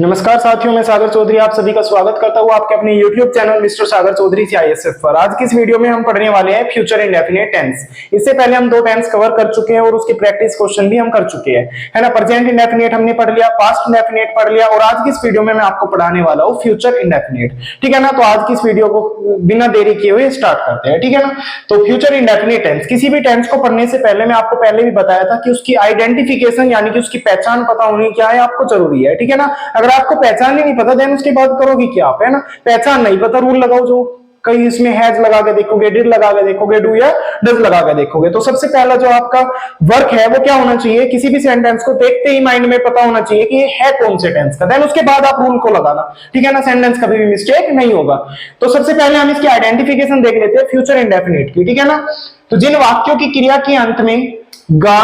नमस्कार साथियों, मैं सागर चौधरी आप सभी का स्वागत करता हूं आपके अपने YouTube चैनल मिस्टर सागर चौधरी CISF पर। आज की इस वीडियो में हम पढ़ने वाले हैं फ्यूचर इंडेफिनिट टेंस। इससे पहले हम 2 टेंस कवर कर चुके हैं और उसके प्रैक्टिस क्वेश्चन भी हम कर चुके हैं, है ना। प्रेजेंट इंडेफिनिट हमने पढ़ लिया, पास्ट इंडेफिनिट पढ़ लिया और आज की इस वीडियो में मैं आपको पढ़ाने वाला हूँ फ्यूचर इंडेफिनिट, ठीक है ना। तो आज की इस वीडियो को बिना देरी किए हुए स्टार्ट करते हैं, ठीक है ना। तो फ्यूचर इंडेफिनिट टेंस, किसी भी टेंस को पढ़ने से पहले मैं आपको पहले भी बताया था कि उसकी आइडेंटिफिकेशन यानी कि उसकी पहचान पता होनी क्या है आपको जरूरी है, ठीक है ना। अगर आपको पहचान नहीं पता देन उसके बाद करोगे क्या आप, है ना। पहचान नहीं पता, रूल लगाओ, जो कई इसमें हैज लगा के देखोगे, डिड लगा के देखोगे, डू या डज लगा के देखोगे। तो सबसे पहला जो आपका वर्क है वो क्या होना चाहिए, किसी भी सेंटेंस को देखते ही माइंड में पता होना चाहिए कि ये है कौन से टेंस का, देन उसके बाद आप रूल को लगाना, ठीक है ना। सेंटेंस कभी भी मिस्टेक नहीं होगा। तो सबसे पहले हम इसकी आइडेंटिफिकेशन देख लेते हैं फ्यूचर इंडेफिनिट की, ठीक है ना। तो जिन वाक्यों की क्रिया के अंत में गा,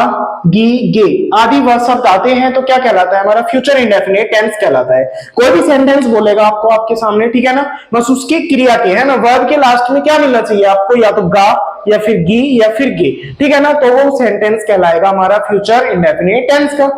गी, गे आदि वह शब्द आते हैं तो क्या कहलाता है, हमारा फ्यूचर इंडेफिनिट टेंस कहलाता है। कोई भी सेंटेंस बोलेगा आपको आपके सामने, ठीक है ना, बस उसकी क्रिया के, है ना, वर्ब के लास्ट में क्या मिलना चाहिए आपको, या तो गा या फिर गी या फिर गे, ठीक है ना। तो वो सेंटेंस कहलाएगा हमारा फ्यूचर इंडेफिनिट टेंस का,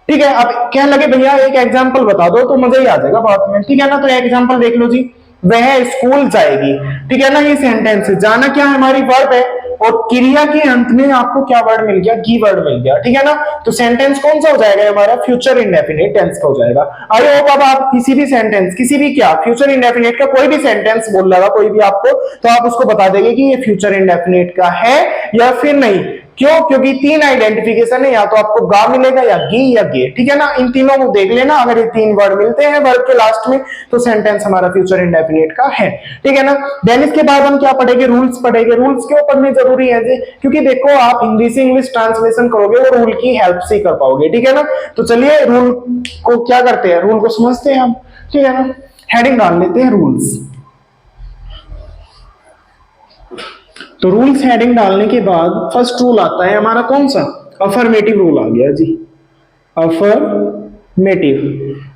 ठीक है। अब कहने लगे भैया एक एग्जांपल बता दो तो मजा ही आ जाएगा बात में, ठीक है ना। तो एग्जांपल देख लो जी, वह स्कूल जाएगी, ठीक है ना। ये सेंटेंस है, जाना क्या है, हमारी वर्ब है और क्रिया के अंत में आपको क्या वर्ड मिल गया, गी वर्ड मिल गया, ठीक है ना। तो सेंटेंस कौन सा हो जाएगा हमारा, फ्यूचर इंडेफिनिट टेंस का हो जाएगा। आई होप अब आप किसी भी सेंटेंस, किसी भी क्या फ्यूचर इंडेफिनिट का कोई भी सेंटेंस बोल रहा कोई भी आपको, तो आप उसको बता देंगे कि ये फ्यूचर इंडेफिनिट का है या फिर नहीं। क्यों, क्योंकि 3 आइडेंटिफिकेशन है, या तो आपको गा मिलेगा या गी या गे, ठीक है ना। इन तीनों को देख लेना, अगर ये 3 वर्ड मिलते हैं वर्ब के लास्ट में तो सेंटेंस हमारा फ्यूचर इंडेफिनिट का है, ठीक है ना। देन इसके बाद हम क्या पढ़ेंगे, रूल्स पढ़ेंगे। रूल्स क्यों पढ़ने जरूरी है, क्योंकि देखो आप हिंदी से इंग्लिश ट्रांसलेशन करोगे और रूल की हेल्प से कर पाओगे, ठीक है ना। तो चलिए रूल को क्या करते हैं, रूल को समझते हैं हम, ठीक है ना। हेडिंग डाल लेते हैं रूल्स। तो रूल्स हेडिंग डालने के बाद फर्स्ट रूल आता है हमारा कौन सा, अफर्मेटिव रूल आ गया जी।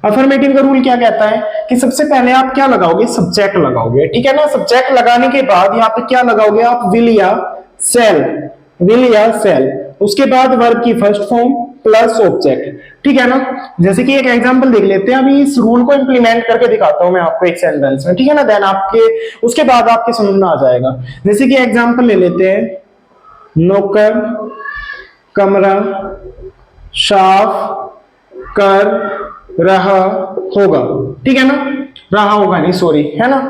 अफर्मेटिव का रूल क्या कहता है कि सबसे पहले आप क्या लगाओगे, सब्जेक्ट लगाओगे, ठीक है ना। सब्जेक्ट लगाने के बाद यहाँ पे क्या लगाओगे आप, विल या सेल, उसके बाद वर्ब की फर्स्ट फॉर्म प्लस ऑब्जेक्ट, ठीक है ना। जैसे कि एक एग्जांपल देख लेते हैं, अभी इस रूल को इंप्लीमेंट करके दिखाता हूं मैं आपको एक सेंटेंस में, ठीक है ना। देन आपके उसके बाद आपके समझ में आ जाएगा। जैसे कि एग्जांपल ले लेते हैं, नौकर कमरा साफ कर रहा होगा, ठीक है ना, रहा होगा नहीं सॉरी, है ना।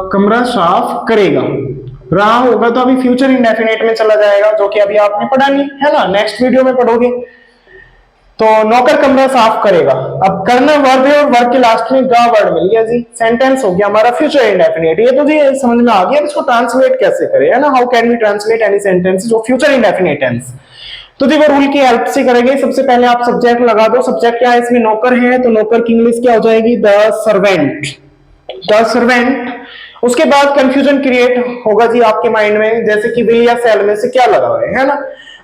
कमरा साफ करेगा, रहा होगा तो अभी फ्यूचर इंडेफिनिट में चला जाएगा, जो कि अभी आपने पढ़ा नहीं, है ना, नेक्स्ट वीडियो में पढ़ोगे। तो नौकर कमरा साफ करेगा, अब करना वर्ब है और वर्ब के लास्ट में गा वर्ड मिल गया जी, सेंटेंस हो गया हमारा फ्यूचर इंडेफिनिट। ये तो जी समझ में आ गया, इसको ट्रांसलेट कैसे करें, है ना, how can we translate any sentence जो फ्यूचर इंडेफिनिट टेंस। तो देखो रूल की हेल्प से करेंगे। सबसे पहले आप सब्जेक्ट लगा दो, सब्जेक्ट क्या है इसमें, नौकर है, तो नौकर की इंग्लिश क्या हो जाएगी, द सर्वेंट। उसके बाद कंफ्यूजन क्रिएट होगा जी आपके माइंड में, जैसे कि विल या सेल में से क्या लगा हुआ है ना।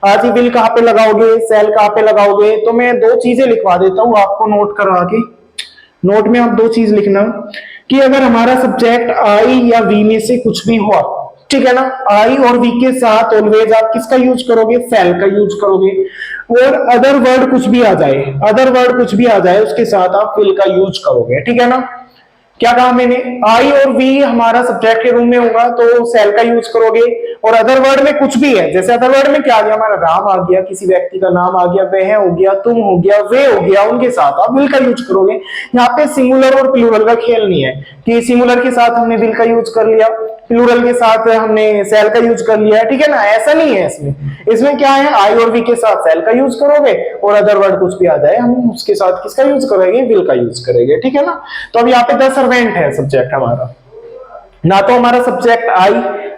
आज ही विल कहां पे लगाओगे, सेल कहां पे लगाओगे, तो मैं 2 चीजें लिखवा देता हूं आपको नोट करवा के। नोट में आप 2 चीज लिखना कि अगर हमारा सब्जेक्ट आई या वी में से कुछ भी हुआ, ठीक है ना, आई और वी के साथ ऑलवेज आप किसका यूज करोगे, सेल का यूज करोगे। और अदर वर्ड कुछ भी आ जाए उसके साथ आप विल का यूज करोगे, ठीक है ना। क्या कहा मैंने, आई और वी हमारा सब्जेक्ट के रूम में होगा तो सेल का यूज करोगे। और अदर वर्ड में कुछ भी है, जैसे अदर वर्ड में क्या आ गया, हमारा राम आ गया, किसी व्यक्ति का नाम आ गया, वह हो गया, तुम हो गया, वे हो गया, उनके साथ आप विल का यूज करोगे। यहाँ पे सिंगुलर और प्लूरल का खेल नहीं है कि सिंगुलर के साथ हमने विल का यूज कर लिया, प्लूरल के साथ हमने सेल का यूज कर लिया, ठीक है ना, ऐसा नहीं है इसमें क्या है, आई और वी के साथ सेल का यूज करोगे और अदर वर्ड कुछ भी आ जाए हम उसके साथ किसका यूज करेंगे, विल का यूज करेंगे, ठीक है ना। तो अब यहाँ पे द सर्वेंट है सब्जेक्ट हमारा, ना तो हमारा सब्जेक्ट आई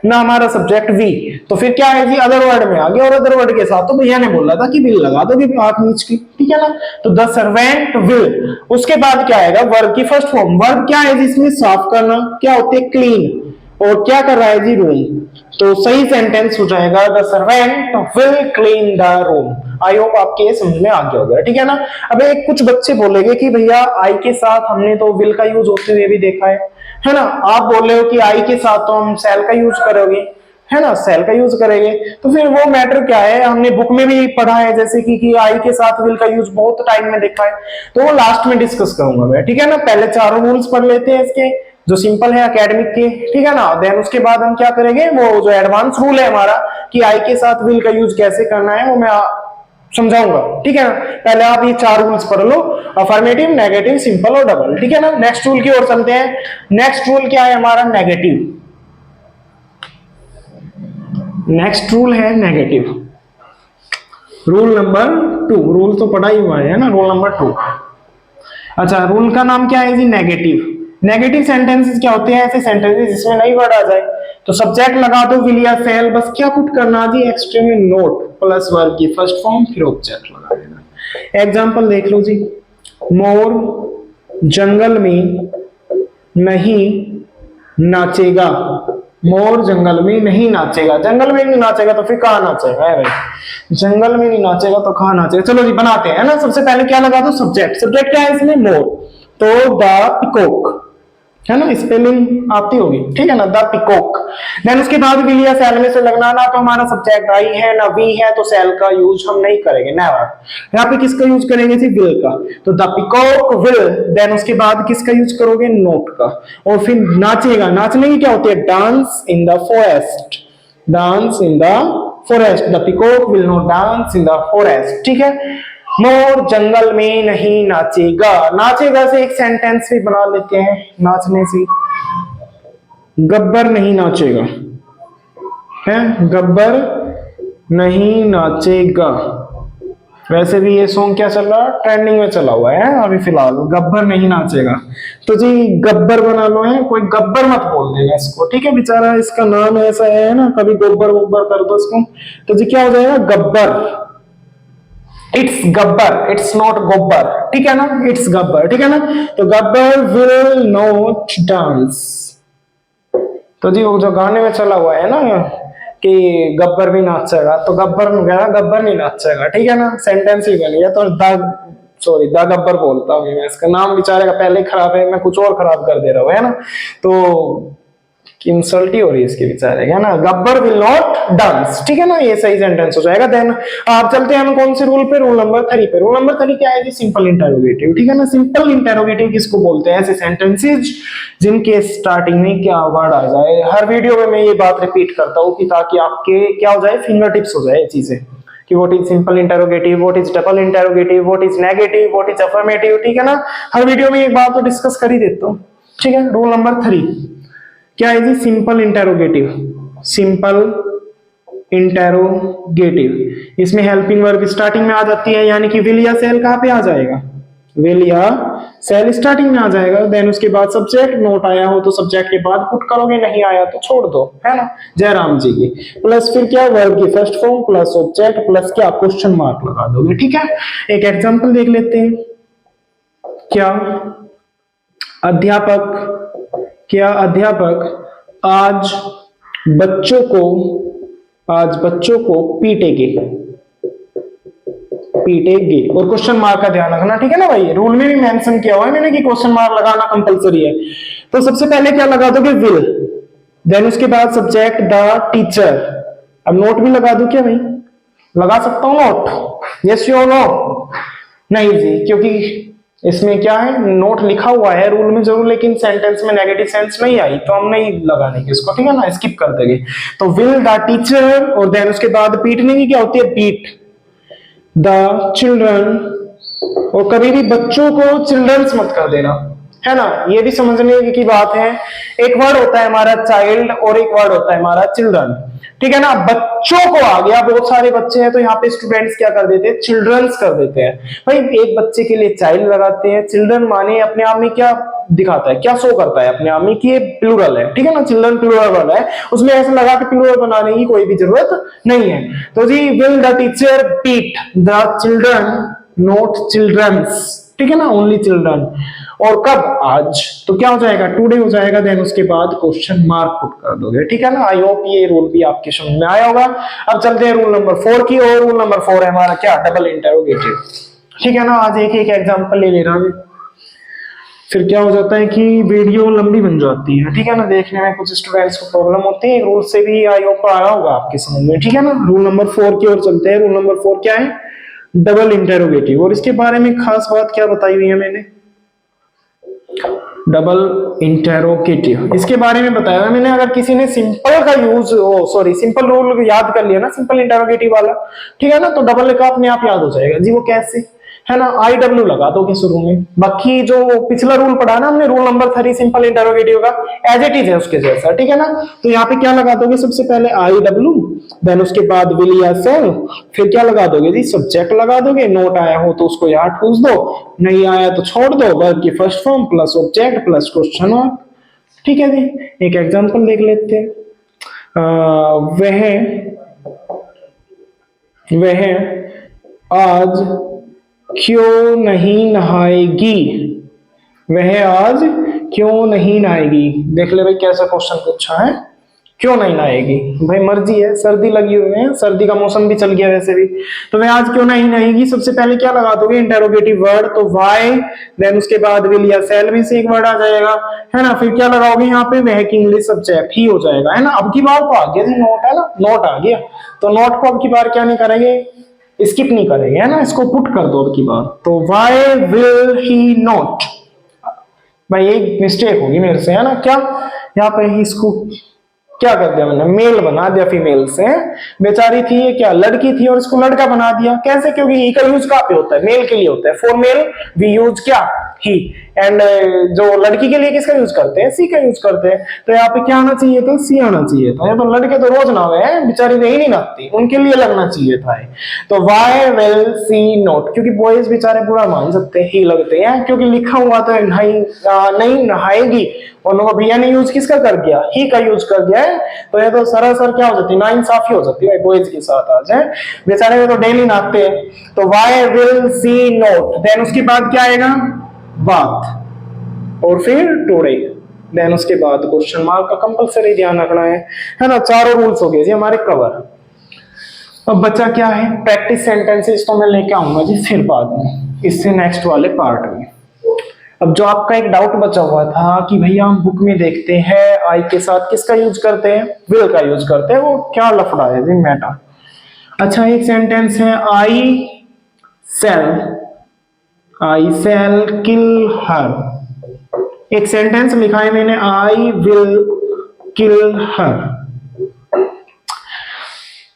ना हमारा सब्जेक्ट वी, तो फिर क्या है जी, अदर वर्ड में आ गया और अदर वर्ड के साथ तो भैया ने बोला था कि विल लगा दो भी आंख नीच की, ठीक है ना। तो द सर्वेंट विल, उसके बाद क्या आएगा, वर्ब की फर्स्ट फॉर्म, वर्ब क्या है जिसमें साफ करना, क्या होते हैं, क्लीन, और क्या कर रहा है जी, रूम। तो सही सेंटेंस हो जाएगा the servant will clean the room. I hope आपके ये समझ में आ गया होगा, ठीक है ना। अब एक कुछ बच्चे बोलेंगे कि भैया आई के साथ हमने तो विल का यूज होते हुए भी देखा है ना। आप बोल रहे हो कि आई के साथ तो हम सेल का यूज करोगे, है ना, सेल का यूज करेंगे। तो फिर वो मैटर क्या है, हमने बुक में भी पढ़ा है जैसे कि आई के साथ विल का यूज बहुत टाइम में देखा है, तो वो लास्ट में डिस्कस करूंगा मैं, ठीक है ना। पहले चारों रूल्स पढ़ लेते हैं इसके जो सिंपल है एकेडमिक के, ठीक है ना। देन उसके बाद हम क्या करेंगे, वो जो एडवांस रूल है हमारा कि आई के साथ विल का यूज कैसे करना है वो मैं समझाऊंगा, ठीक है ना। पहले आप ये चार रूल्स पढ़ लो, अफर्मेटिव, नेगेटिव, सिंपल और डबल, ठीक है ना। नेक्स्ट रूल की ओर चलते हैं। नेक्स्ट रूल क्या है हमारा, नेगेटिव। नेक्स्ट रूल है नेगेटिव, रूल नंबर 2। रूल तो पढ़ा ही हुआ है ना, रूल नंबर 2। अच्छा, रूल का नाम क्या है जी, नेगेटिव। नेगेटिव सेंटेंसेस क्या होते हैं, ऐसे सेंटेंसेस जिसमें नई वर्ड आ जाए। तो सब्जेक्ट लगा दो विल या सेल, बस क्या पुट करना जी, एक्सट्रीम नोट प्लस वर्ब की फर्स्ट फॉर्म, फिर ऑब्जेक्ट लगा देना। एग्जांपल देख लो जी, मोर जंगल में नहीं नाचेगा। मोर जंगल में नहीं नाचेगा, जंगल में नहीं नाचेगा तो फिर कहां नाचेगा है भाई, जंगल में नहीं नाचेगा तो कहां नाचेगा। चलो जी बनाते हैं ना। सबसे पहले क्या लगा दो, सब्जेक्ट। सब्जेक्ट क्या है इसमें, मोर, तो द पिकॉक, है ना, स्पेलिंग आती होगी, ठीक है ना, द पिकॉक। देन उसके बाद विल या सेल में से लगना, ना तो हमारा सब्जेक्ट आई है ना वी है, तो सेल का यूज हम नहीं करेंगे, नेवर। यहाँ पे किसका यूज करेंगे जी, विल का। तो द पिकॉक विल, देन उसके बाद किसका यूज करोगे, नोट का। और फिर नाचेगा, नाचने की क्या होती है, dance in the forest, dance in the forest. The peacock will not dance in the forest, ठीक है। मोर जंगल में नहीं नाचेगा, नाचेगा से एक सेंटेंस भी बना लेते हैं, नाचने से। गब्बर नहीं नाचेगा, है, गब्बर नहीं नाचेगा। वैसे भी ये सॉन्ग क्या चल रहा है, ट्रेंडिंग में चला हुआ है अभी फिलहाल, गब्बर नहीं नाचेगा। तो जी गब्बर बना लो, है, कोई गब्बर मत बोल देगा इसको, ठीक है, बेचारा इसका नाम ऐसा है ना, कभी गोबर वोबर कर दो इसको, तो जी क्या हो जाएगा, Gabbar. It's Gabbar, it's not गोबर, ठीक है ना, इट्स गब्बर, ठीक है ना। तो गब्बर विल नॉट डांस। तो जी वो जो गाने में चला हुआ है ना कि गब्बर भी नाचेगा, तो गब्बर गब्बर नहीं नाचेगा, ठीक है ना, सेंटेंस ही बन गया। तो द गब्बर बोलता हूँ मैं, इसका नाम बेचारे का पहले खराब है, मैं कुछ और खराब कर दे रहा हूँ, है ना। तो इंसल्ट ही हो रही है इसके बेचारे, है ना, गब्बर विल नॉट डांस, ठीक है ना, ये सही सेंटेंस हो जाएगा। देन आप चलते हैं हम कौन से रूल पे, रूल नंबर 3 पे। रूल नंबर 3 क्या है जी, सिंपल इंटरोगेटिव, ठीक है ना। सिंपल इंटरोगेटिव किसको बोलते हैं, ऐसे सेंटेंसेस जिनके स्टार्टिंग में क्या वर्ड आ जाए। हर वीडियो में मैं ये बात रिपीट करता हूँ कि ताकि आपके क्या हो जाए, फिंगर टिप्स हो जाए चीजें, कि what is simple interrogative, what is double interrogative, what is negative, what is affirmative, ठीक है ना। हर वीडियो में एक बात तो डिस्कस कर ही देता हूँ, ठीक है। रूल नंबर 3 क्या है जी, सिंपल इंटरोगेटिव। सिंपल इंटरोगेटिव, इसमें हेल्पिंग वर्ब स्टार्टिंग में आ जाती है, यानी कि विल या सेल कहां पे आ जाएगा, विल या सेल स्टार्टिंग में आ जाएगा। देन उसके बाद सब्जेक्ट, नोट आया हो तो सब्जेक्ट के बाद पुट करोगे, नहीं आया तो छोड़ दो, है ना, जयराम जी की। प्लस फिर क्या, वर्ब की first form plus object plus क्या, क्वेश्चन मार्क लगा दोगे, ठीक है। एक एग्जांपल देख लेते हैं। क्या अध्यापक, क्या अध्यापक आज बच्चों को पीटेंगे, पीटेंगे, और क्वेश्चन मार्क का ध्यान रखना, ठीक है ना भाई। रूल में भी मेंशन किया हुआ है मैंने कि क्वेश्चन मार्क लगाना कंपलसरी है। तो सबसे पहले क्या लगा दोगे, विल, देन उसके बाद सब्जेक्ट द टीचर। अब नोट भी लगा दो क्या भाई, लगा सकता हूं नोट, यस यो नो, नहीं जी, क्योंकि इसमें क्या है, नोट लिखा हुआ है रूल में जरूर, लेकिन सेंटेंस में नेगेटिव सेंस नहीं आई, तो हम नहीं लगाने की इसको, ठीक है ना, स्किप कर देंगे। तो विल द टीचर, और देन उसके बाद पीटने की क्या होती है, बीट द चिल्ड्रन, और कभी भी बच्चों को चिल्ड्रंस मत कर देना, है ना, ये भी समझने की बात है। एक वर्ड होता है हमारा चाइल्ड और एक वर्ड होता है हमारा चिल्ड्रन, ठीक है ना। बच्चों को आ गया, बहुत सारे बच्चे हैं तो यहाँ पे स्टूडेंट्स क्या कर देते हैं, चिल्ड्रंस कर देते हैं भाई। एक बच्चे के लिए चाइल्ड लगाते हैं, चिल्ड्रन माने अपने आप में क्या दिखाता है, क्या शो करता है अपने आप में कि ये प्लूरल है, ठीक है ना, चिल्ड्रन प्लूरल वाला है, उसमें ऐसे लगा के प्लूरल बनाने की कोई भी जरूरत नहीं है। तो जी will the teacher beat the children, not childrens, ठीक है ना, ओनली चिल्ड्रन। और कब, आज, तो क्या हो जाएगा, टुडे हो जाएगा। देन उसके बाद क्वेश्चन मार्क पुट कर दोगे, ठीक है ना। आई होप ये रूल भी आपके समझ में आया होगा। अब चलते हैं रूल नंबर 4 की, और रूल नंबर 4 है हमारा क्या, डबल इंटरोगेटिव, ठीक है ना। आज एक एक एग्जांपल ले ले रहा हूं। फिर क्या हो जाता है कि वीडियो लंबी बन जाती है, ठीक है ना, देखने में कुछ स्टूडेंट्स को प्रॉब्लम होती है। रूल से भी आई होप आया होगा आपके समझ में, ठीक है ना। रूल नंबर 4 की ओर चलते हैं। रूल नंबर 4 क्या है? Double interrogative. और इसके बारे में खास बात क्या बताई हुई है मैंने? डबल इंटेरोगेटिव, इसके बारे में बताया मैंने। अगर किसी ने सिंपल का यूज सिंपल रूल याद कर लिया ना, सिंपल इंटेरोगेटिव वाला, ठीक है ना, तो डबल का अपने आप याद हो जाएगा जी। वो कैसे है ना, आई डब्ल्यू लगा दोगे शुरू में। बाकी जो पिछला रूल पढ़ा ना हमने, रूल नंबर 3 सिंपल इंटेरोगेटिव का, एज इट इज है उसके जैसा, ठीक है ना। तो यहाँ पे क्या लगा दोगे? सबसे पहले आई डब्ल्यू, देन उसके बाद विल या सेल, फिर क्या लगा दोगे जी? सब्जेक्ट लगा दोगे। नोट आया हो तो उसको यहाँ ठूस दो, नहीं आया तो छोड़ दो। वर्ब की first form plus object plus question mark, ठीक है जी। एक एग्जांपल देख लेते हैं। वह आज क्यों नहीं नहाएगी? वह आज क्यों नहीं नहाएगी? देख ले भाई कैसा क्वेश्चन पूछा है। क्यों नहीं नहाएगी? भाई मर्जी है, सर्दी लगी हुई है, सर्दी का मौसम भी चल गया वैसे भी। तो वह आज क्यों नहीं नहाएगी, सबसे पहले क्या लगा दोगे? इंटेरोगेटिव वर्ड, तो वाई, देन उसके बाद विल या सेल में से एक वर्ड आ जाएगा, है ना। फिर क्या लगाओगे यहाँ पे? वह की इंग्लिश सब्जेक्ट ही हो जाएगा, है ना। अब की बार तो आ गया जी, नोट है ना, नोट आ गया। तो नोट को अब की बार क्या नहीं करेंगे? स्किप नहीं करेंगे, है ना, इसको पुट कर दो अब की बार। तो वाई विल ही नॉट, भाई एक मिस्टेक होगी मेरे से, है ना। क्या यहाँ पे ही इसको क्या कर दिया मैंने? मेल बना दिया फीमेल से। बेचारी थी ये क्या, लड़की थी, और इसको लड़का बना दिया। कैसे? क्योंकि ही का यूज कहाँ पे होता है? मेल के लिए होता है। फॉर मेल वी यूज क्या? ही। एंड जो लड़की के लिए किसका यूज करते हैं? सी का यूज करते हैं। तो यहाँ पे क्या आना चाहिए था? सी आना चाहिए था। तो लड़के तो रोज नहावे हैं, बेचारी नहीं नहीं नहाती, उनके लिए लगना चाहिए था। तो वाई विल सी नॉट, क्योंकि बॉयज बेचारे बुरा मान सकते हैं, ही लगते हैं, क्योंकि लिखा हुआ तो नहीं नहाएगी, और भैया ने यूज किसका कर दिया? ही का यूज कर दिया है। तो ये तो सरासर क्या हो जाती है? नाइंसाफी हो जाती है बॉयज के साथ आज, है। बेचारे तो डेली नहाते हैं। तो why will see not, then उसके बाद क्या आएगा? बात, और फिर टुडे, देन उसके बाद क्वेश्चन मार्क का कंपलसरी ध्यान रखना है ना। चारों रूल्स हो गए जी हमारे कवर। अब बचा क्या है? प्रैक्टिस सेंटेंसेस तो मैं लेके आऊंगा जी फिर बाद में, इससे नेक्स्ट वाले पार्ट में। अब जो आपका एक डाउट बचा हुआ था कि भैया हम बुक में देखते हैं आई के साथ किसका यूज करते हैं? विल का यूज करते हैं, वो क्या लफड़ा है जी मैटर। अच्छा, एक सेंटेंस है आई सेल किल हर। एक सेंटेंस लिखा है मैंने, आई विल किल हर।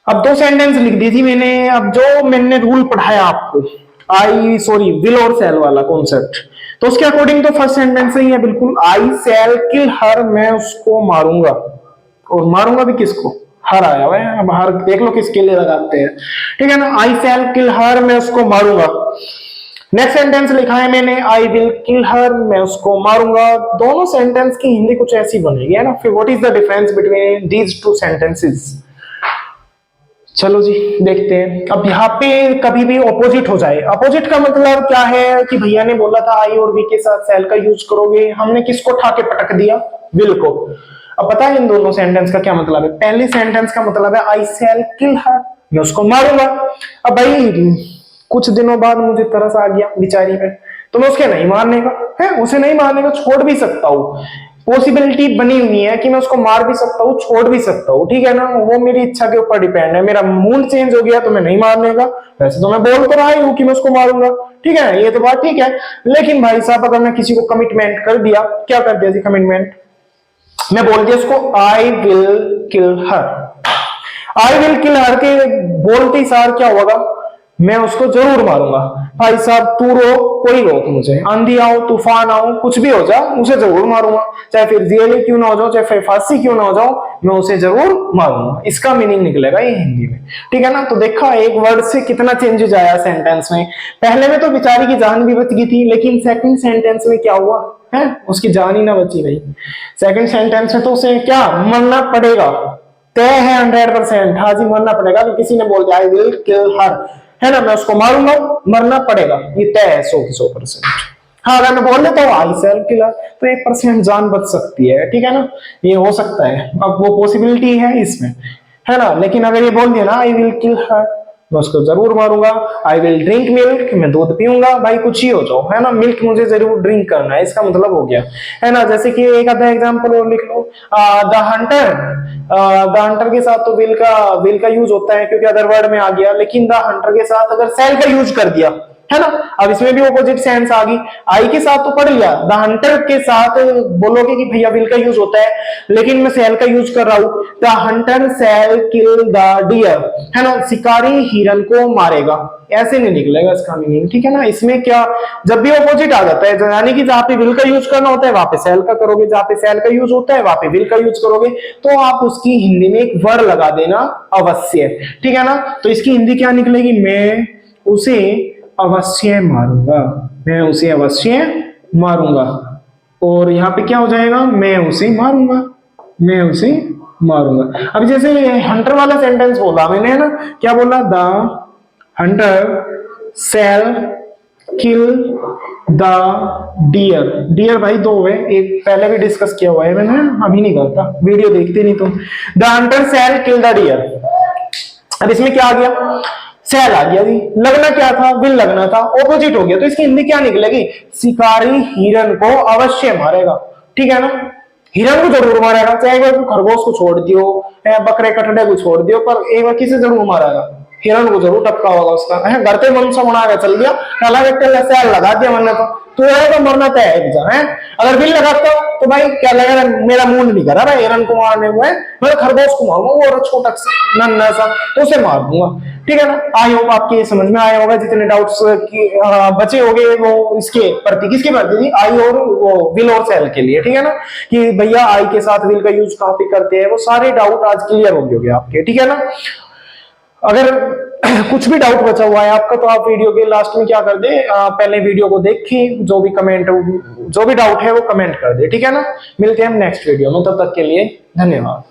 अब दो सेंटेंस लिख दी थी मैंने। अब जो मैंने रूल पढ़ाया आपको, विल और सेल वाला कॉन्सेप्ट, तो उसके अकॉर्डिंग तो फर्स्ट सेंटेंस ही है बिल्कुल, आई सेल किल हर, मैं उसको मारूंगा। और मारूंगा भी किसको? हर आया हुआ है, अब हर देख लो किसके लिए लगाते हैं, ठीक है ना। आई सेल किल हर, मैं उसको मारूंगा। नेक्स्ट सेंटेंस लिखा है मैंने, आई विल किल हर, मैं उसको मारूंगा। दोनों सेंटेंस की हिंदी कुछ ऐसी बनेगी, है ना। फिर what is the difference between these two sentences? चलो जी देखते हैं। अब यहाँ पे कभी भी ऑपोजिट हो जाए, अपोजिट का मतलब क्या है कि भैया ने बोला था आई और वी के साथ सेल का यूज करोगे, हमने किसको ठाके पटक दिया? विल को। अब पता है इन दोनों सेंटेंस का क्या मतलब है? पहले सेंटेंस का मतलब है आई सेल किल हर, मैं उसको मारूंगा। अब भाई कुछ दिनों बाद मुझे तरस आ गया बेचारी पे, तो मैं उसके नहीं मारने का है, उसे नहीं मारने का, छोड़ भी सकता हूँ। पॉसिबिलिटी बनी हुई है कि मैं उसको मार भी सकता हूँ, छोड़ भी सकता हूँ, ठीक है ना। वो मेरी इच्छा के ऊपर डिपेंड है। मेरा मूड चेंज हो गया तो मैं नहीं मारने का, वैसे तो मैं बोल तो रहा ही हूँ कि मैं उसको मारूंगा, ठीक है, ये तो बात ठीक है। लेकिन भाई साहब अगर मैं किसी को कमिटमेंट कर दिया, क्या कर दिया जी कमिटमेंट, मैं बोल दिया उसको I will kill her. I will kill हर के बोलते ही सार क्या होगा? मैं उसको जरूर मारूंगा। भाई साहब तू रो, कोई रोक मुझे, आंधी आओ तूफान आओ कुछ भी हो जा, उसे जरूर मारूंगा। चाहे फिर जेल क्यों ना हो जाओ, चाहे फिर फांसी क्यों ना हो जाओ, मैं उसे जरूर मारूंगा। इसका मीनिंग निकलेगा ये हिंदी में, ठीक है ना। तो देखा एक वर्ड से कितना चेंजेस आया सेंटेंस में। पहले में तो बेचारी की जान भी बच गई थी, लेकिन सेकंड सेंटेंस में क्या हुआ है? उसकी जान ही ना बची भाई। सेकंड सेंटेंस में तो उसे क्या मरना पड़ेगा, तय है 100%। हाँ जी मरना पड़ेगा। तो किसी ने बोल दिया आई विल किल हर, है ना, मैं उसको मारूंगा, मरना पड़ेगा, ये तय है 100%। हाँ अगर मैं बोल देता हूँ आई सेल किलर, तो 1% जान बच सकती है, ठीक है ना, ये हो सकता है। अब वो पॉसिबिलिटी है इसमें, है ना। लेकिन अगर ये बोल दिया ना आई विल किल हर, मैं उसको जरूर मारूंगा। आई विल ड्रिंक मिल्क, मैं दूध पीऊंगा, भाई कुछ ही हो जाओ, है ना, मिल्क मुझे जरूर ड्रिंक करना है, इसका मतलब हो गया, है ना। जैसे कि एक आधा एग्जांपल और लिख लो, द हंटर, द हंटर के साथ तो विल का यूज होता है क्योंकि अदर वर्ड में आ गया, लेकिन द हंटर के साथ अगर सेल का यूज कर दिया, है ना, अब इसमें भी ऑपोजिट सेंस आ गई। आई के साथ तो पढ़ लिया, द हंटर के साथ बोलोगे कि भैया विल का यूज होता है, लेकिन मैं सेल का यूज कर रहा हूं, the hunter shall kill the deer, है ना, शिकारी हिरन को मारेगा, ऐसे नहीं निकलेगा इसका मीनिंग, ठीक है ना। इसमें क्या, जब भी ऑपोजिट आ जाता है, यानी कि जहां पे विल का यूज करना होता है वहां पे सेल का करोगे, जहां पे सेल का यूज होता है वहां पे विल का यूज करोगे, तो आप उसकी हिंदी में एक वर लगा देना अवश्य, ठीक है ना। तो इसकी हिंदी क्या निकलेगी, मैं उसे अवश्य मारूंगा, मैं उसे अवश्य मारूंगा। और यहाँ पे क्या हो जाएगा, मैं उसे मारूंगा, मैं उसे मारूंगा। अब जैसे हंटर वाला सेंटेंस बोला मैंने, है ना, क्या बोला, the hunter shall kill the deer, deer भाई दो है, एक पहले भी डिस्कस किया हुआ है मैंने, अभी नहीं करता, वीडियो देखते नहीं तुम। The hunter shall kill the deer, अब इसमें क्या आ गया, सेल आ गया जी, लगना क्या था, विल लगना था, ऑपोजिट हो गया, तो इसकी हिंदी क्या निकलेगी, शिकारी हिरन को अवश्य मारेगा, ठीक है ना। हिरन को जरूर मारेगा, चाहे वो खरगोश को छोड़ दियो, बकरे कटड़े को छोड़ दियो, पर एक बार किसे जरूर मारेगा, हिरन को जरूर टपका होगा उसका, है घर पे मन सा बना के चल दिया, काला सेल लगा दिया मैंने, तो है तो मरना तय है इंसान, है। अगर बिल लगाता हूं तो भाई क्या लगेगा, मेरा मूड नहीं कर रहा भाई हिरन को मारने को, है, मैं खरगोश को मारूंगा, वो छोटा सा नन्हा सा, तो उसे मार दूंगा, ठीक है ना। आई होप आपके समझ में आया होगा, जितने डाउट्स की बचे होंगे वो इसके प्रति, किसके प्रति थी, आई और वो विल और सेल के लिए, ठीक है ना, कि भैया आई के साथ विल का यूज कहां पे करते हैं, वो सारे डाउट आज क्लियर हो गए आपके, ठीक है ना। अगर कुछ भी डाउट बचा हुआ है आपका तो आप वीडियो के लास्ट में क्या कर दे, पहले वीडियो को देखें, जो भी डाउट है वो कमेंट कर दे, ठीक है ना। मिलते हैं हम नेक्स्ट वीडियो में, तब तक के लिए धन्यवाद।